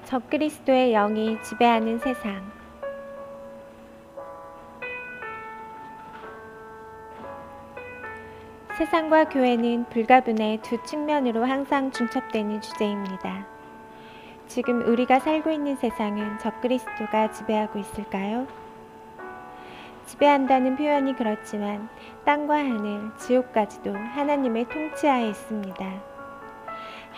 적그리스도의 영이 지배하는 세상. 세상과 교회는 불가분의 두 측면으로 항상 중첩되는 주제입니다. 지금 우리가 살고 있는 세상은 적그리스도가 지배하고 있을까요? 지배한다는 표현이 그렇지만 땅과 하늘, 지옥까지도 하나님의 통치하에 있습니다.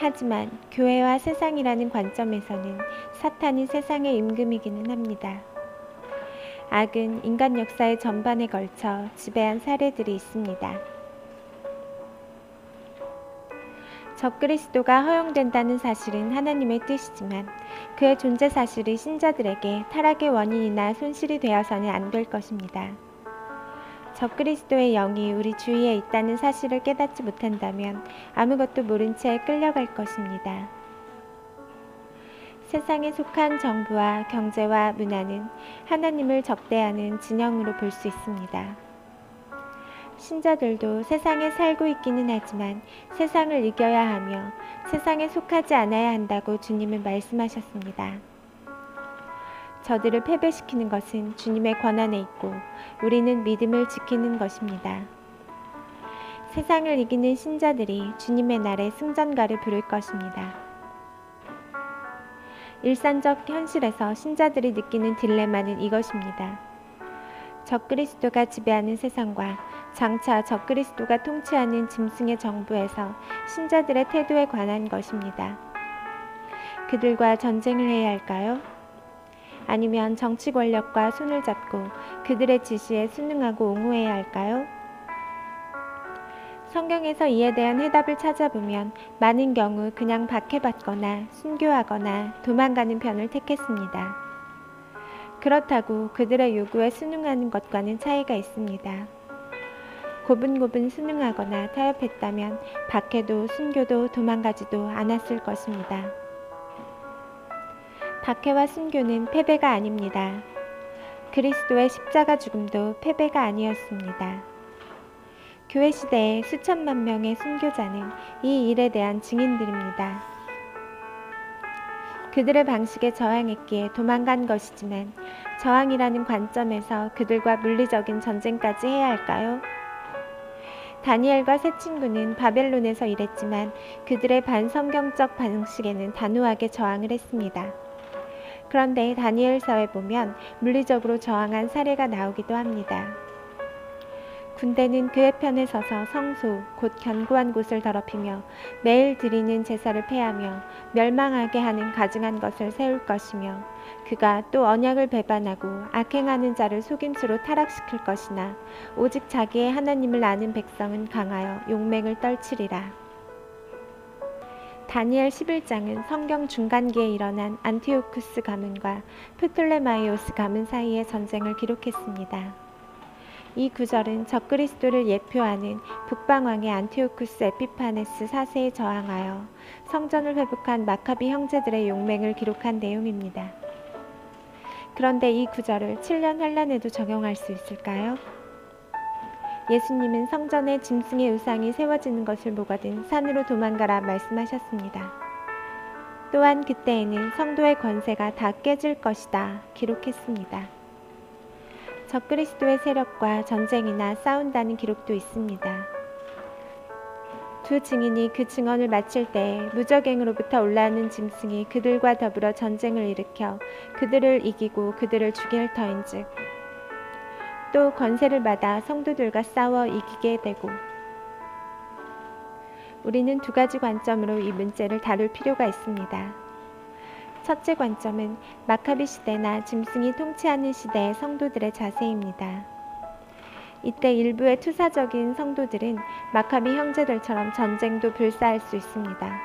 하지만 교회와 세상이라는 관점에서는 사탄이 세상의 임금이기는 합니다. 악은 인간 역사의 전반에 걸쳐 지배한 사례들이 있습니다. 적그리스도가 허용된다는 사실은 하나님의 뜻이지만 그의 존재 사실이 신자들에게 타락의 원인이나 손실이 되어서는 안 될 것입니다. 적그리스도의 영이 우리 주위에 있다는 사실을 깨닫지 못한다면 아무것도 모른 채 끌려갈 것입니다. 세상에 속한 정부와 경제와 문화는 하나님을 적대하는 진영으로 볼 수 있습니다. 신자들도 세상에 살고 있기는 하지만 세상을 이겨야 하며 세상에 속하지 않아야 한다고 주님은 말씀하셨습니다. 저들을 패배시키는 것은 주님의 권한에 있고 우리는 믿음을 지키는 것입니다. 세상을 이기는 신자들이 주님의 날에 승전가를 부를 것입니다. 일상적 현실에서 신자들이 느끼는 딜레마는 이것입니다. 적그리스도가 지배하는 세상과 장차 적그리스도가 통치하는 짐승의 정부에서 신자들의 태도에 관한 것입니다. 그들과 전쟁을 해야 할까요? 아니면 정치 권력과 손을 잡고 그들의 지시에 순응하고 옹호해야 할까요? 성경에서 이에 대한 해답을 찾아보면 많은 경우 그냥 박해받거나 순교하거나 도망가는 편을 택했습니다. 그렇다고 그들의 요구에 순응하는 것과는 차이가 있습니다. 고분고분 순응하거나 타협했다면 박해도 순교도 도망가지도 않았을 것입니다. 박해와 순교는 패배가 아닙니다. 그리스도의 십자가 죽음도 패배가 아니었습니다. 교회 시대의 수천만 명의 순교자는 이 일에 대한 증인들입니다. 그들의 방식에 저항했기에 도망간 것이지만 저항이라는 관점에서 그들과 물리적인 전쟁까지 해야 할까요? 다니엘과 세 친구는 바벨론에서 일했지만 그들의 반성경적 방식에는 단호하게 저항을 했습니다. 그런데 다니엘서에 보면 물리적으로 저항한 사례가 나오기도 합니다. 군대는 그의 편에 서서 성소, 곧 견고한 곳을 더럽히며 매일 드리는 제사를 폐하며 멸망하게 하는 가증한 것을 세울 것이며 그가 또 언약을 배반하고 악행하는 자를 속임수로 타락시킬 것이나 오직 자기의 하나님을 아는 백성은 강하여 용맹을 떨치리라. 다니엘 11장은 성경 중간기에 일어난 안티오쿠스 가문과 프톨레마이오스 가문 사이의 전쟁을 기록했습니다. 이 구절은 적그리스도를 예표하는 북방왕의 안티오쿠스 에피파네스 4세에 저항하여 성전을 회복한 마카비 형제들의 용맹을 기록한 내용입니다. 그런데 이 구절을 7년 환란에도 적용할 수 있을까요? 예수님은 성전에 짐승의 우상이 세워지는 것을 보거든 산으로 도망가라 말씀하셨습니다. 또한 그때에는 성도의 권세가 다 깨질 것이다 기록했습니다. 적그리스도의 세력과 전쟁이나 싸운다는 기록도 있습니다. 두 증인이 그 증언을 마칠 때에 무적행으로부터 올라오는 짐승이 그들과 더불어 전쟁을 일으켜 그들을 이기고 그들을 죽일 터인즉 또 권세를 받아 성도들과 싸워 이기게 되고. 우리는 두 가지 관점으로 이 문제를 다룰 필요가 있습니다. 첫째 관점은 마카비 시대나 짐승이 통치하는 시대의 성도들의 자세입니다. 이때 일부의 투사적인 성도들은 마카비 형제들처럼 전쟁도 불사할 수 있습니다.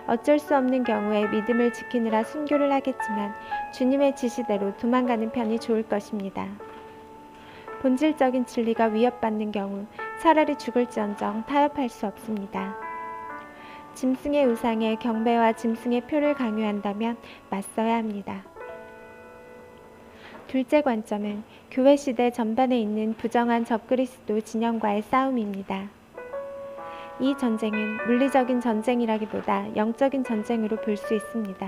어쩔 수 없는 경우에 믿음을 지키느라 순교를 하겠지만 주님의 지시대로 도망가는 편이 좋을 것입니다. 본질적인 진리가 위협받는 경우 차라리 죽을지언정 타협할 수 없습니다. 짐승의 우상에 경배와 짐승의 표를 강요한다면 맞서야 합니다. 둘째 관점은 교회 시대 전반에 있는 부정한 적그리스도 진영과의 싸움입니다. 이 전쟁은 물리적인 전쟁이라기보다 영적인 전쟁으로 볼 수 있습니다.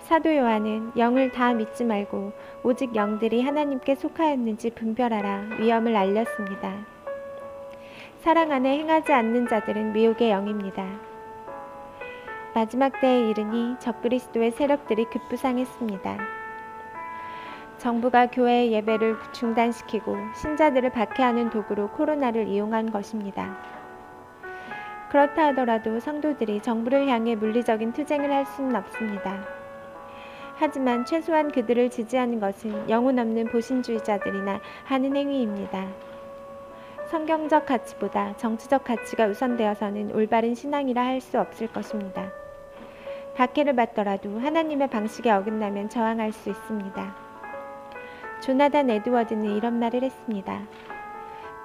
사도 요한은 영을 다 믿지 말고 오직 영들이 하나님께 속하였는지 분별하라 위엄을 알렸습니다. 사랑 안에 행하지 않는 자들은 미혹의 영입니다. 마지막 때에 이르니 적그리스도의 세력들이 급부상했습니다. 정부가 교회의 예배를 중단시키고 신자들을 박해하는 도구로 코로나를 이용한 것입니다. 그렇다 하더라도 성도들이 정부를 향해 물리적인 투쟁을 할 수는 없습니다. 하지만 최소한 그들을 지지하는 것은 영혼 없는 보신주의자들이나 하는 행위입니다. 성경적 가치보다 정치적 가치가 우선되어서는 올바른 신앙이라 할 수 없을 것입니다. 박해를 받더라도 하나님의 방식에 어긋나면 저항할 수 있습니다. 조나단 에드워드는 이런 말을 했습니다.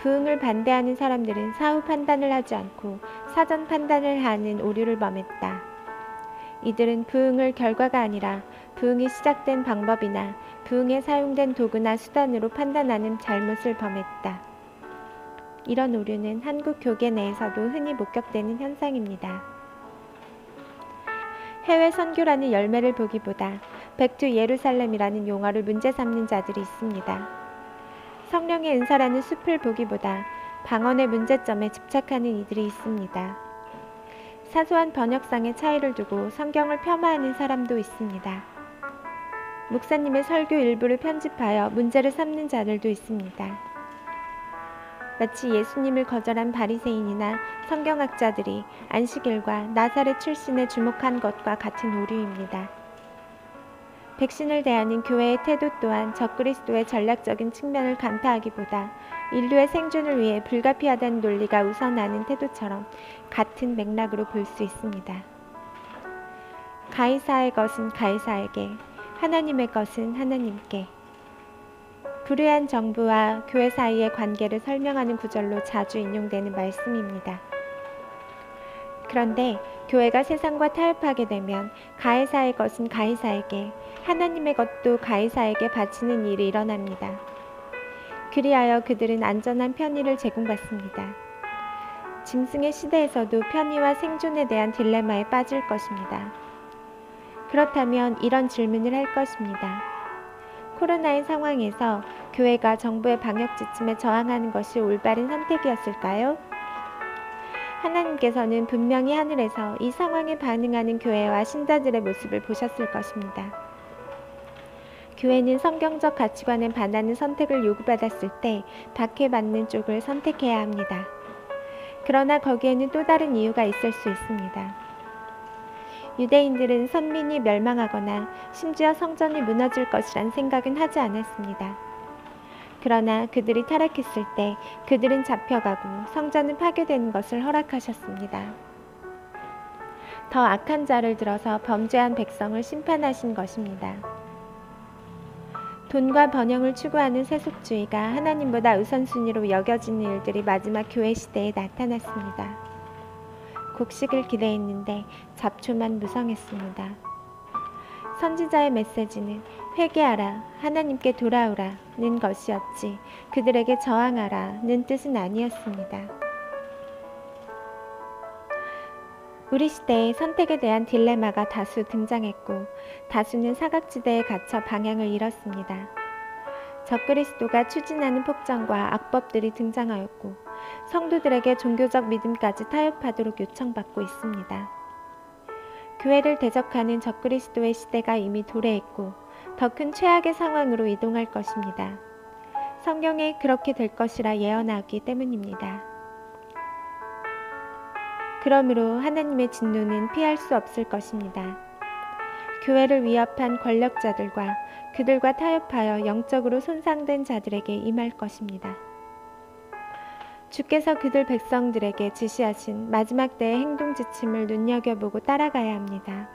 부흥을 반대하는 사람들은 사후 판단을 하지 않고 사전 판단을 하는 오류를 범했다. 이들은 부흥을 결과가 아니라 부흥이 시작된 방법이나 부흥에 사용된 도구나 수단으로 판단하는 잘못을 범했다. 이런 오류는 한국 교계 내에서도 흔히 목격되는 현상입니다. 해외 선교라는 열매를 보기보다 백투 예루살렘이라는 용어를 문제 삼는 자들이 있습니다. 성령의 은사라는 숲을 보기보다 방언의 문제점에 집착하는 이들이 있습니다. 사소한 번역상의 차이를 두고 성경을 폄하하는 사람도 있습니다. 목사님의 설교 일부를 편집하여 문제를 삼는 자들도 있습니다. 마치 예수님을 거절한 바리새인이나 성경학자들이 안식일과 나사렛 출신에 주목한 것과 같은 오류입니다. 백신을 대하는 교회의 태도 또한 적그리스도의 전략적인 측면을 간파하기보다 인류의 생존을 위해 불가피하다는 논리가 우선하는 태도처럼 같은 맥락으로 볼 수 있습니다. 가이사의 것은 가이사에게, 하나님의 것은 하나님께. 불의한 정부와 교회 사이의 관계를 설명하는 구절로 자주 인용되는 말씀입니다. 그런데 교회가 세상과 타협하게 되면 가이사의 것은 가이사에게, 하나님의 것도 가이사에게 바치는 일이 일어납니다. 그리하여 그들은 안전한 편의를 제공받습니다. 짐승의 시대에서도 편의와 생존에 대한 딜레마에 빠질 것입니다. 그렇다면 이런 질문을 할 것입니다. 코로나의 상황에서 교회가 정부의 방역 지침에 저항하는 것이 올바른 선택이었을까요? 하나님께서는 분명히 하늘에서 이 상황에 반응하는 교회와 신자들의 모습을 보셨을 것입니다. 교회는 성경적 가치관에 반하는 선택을 요구받았을 때 박해받는 쪽을 선택해야 합니다. 그러나 거기에는 또 다른 이유가 있을 수 있습니다. 유대인들은 선민이 멸망하거나 심지어 성전이 무너질 것이란 생각은 하지 않았습니다. 그러나 그들이 타락했을 때 그들은 잡혀가고 성전은 파괴되는 것을 허락하셨습니다. 더 악한 자를 들어서 범죄한 백성을 심판하신 것입니다. 돈과 번영을 추구하는 세속주의가 하나님보다 우선순위로 여겨지는 일들이 마지막 교회 시대에 나타났습니다. 곡식을 기대했는데 잡초만 무성했습니다. 선지자의 메시지는 회개하라, 하나님께 돌아오라는 것이었지 그들에게 저항하라는 뜻은 아니었습니다. 우리 시대에 선택에 대한 딜레마가 다수 등장했고 다수는 사각지대에 갇혀 방향을 잃었습니다. 적그리스도가 추진하는 폭정과 악법들이 등장하였고 성도들에게 종교적 믿음까지 타협하도록 요청받고 있습니다. 교회를 대적하는 적그리스도의 시대가 이미 도래했고 더 큰 최악의 상황으로 이동할 것입니다. 성경에 그렇게 될 것이라 예언하기 때문입니다. 그러므로 하나님의 진노는 피할 수 없을 것입니다. 교회를 위협한 권력자들과 그들과 타협하여 영적으로 손상된 자들에게 임할 것입니다. 주께서 그들 백성들에게 지시하신 마지막 때의 행동 지침을 눈여겨보고 따라가야 합니다.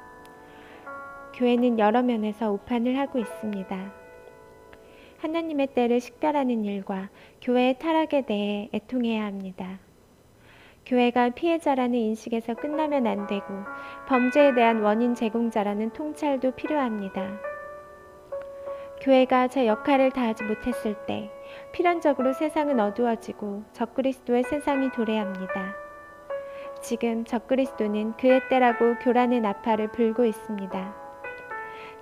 교회는 여러 면에서 오판을 하고 있습니다. 하나님의 때를 식별하는 일과 교회의 타락에 대해 애통해야 합니다. 교회가 피해자라는 인식에서 끝나면 안 되고 범죄에 대한 원인 제공자라는 통찰도 필요합니다. 교회가 제 역할을 다하지 못했을 때 필연적으로 세상은 어두워지고 적그리스도의 세상이 도래합니다. 지금 적그리스도는 그의 때라고 교란의 나팔을 불고 있습니다.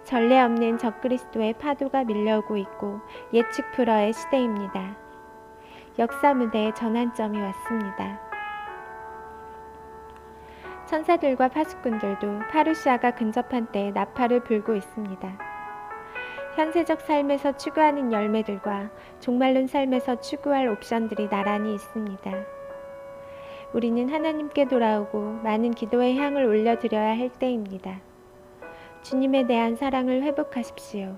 전례 없는 적그리스도의 파도가 밀려오고 있고 예측 불허의 시대입니다. 역사 무대에 전환점이 왔습니다. 천사들과 파수꾼들도 파루시아가 근접한 때에 나팔을 불고 있습니다. 현세적 삶에서 추구하는 열매들과 종말론 삶에서 추구할 옵션들이 나란히 있습니다. 우리는 하나님께 돌아오고 많은 기도의 향을 올려드려야 할 때입니다. 주님에 대한 사랑을 회복하십시오.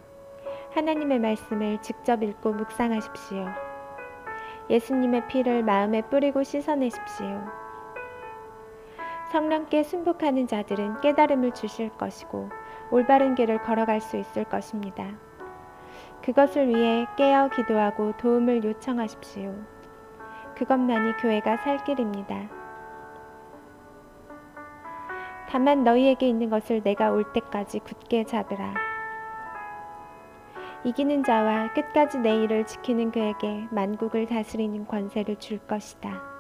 하나님의 말씀을 직접 읽고 묵상하십시오. 예수님의 피를 마음에 뿌리고 씻어내십시오. 성령께 순복하는 자들은 깨달음을 주실 것이고 올바른 길을 걸어갈 수 있을 것입니다. 그것을 위해 깨어 기도하고 도움을 요청하십시오. 그것만이 교회가 살 길입니다. 다만 너희에게 있는 것을 내가 올 때까지 굳게 잡으라. 이기는 자와 끝까지 내 일을 지키는 그에게 만국을 다스리는 권세를 줄 것이다.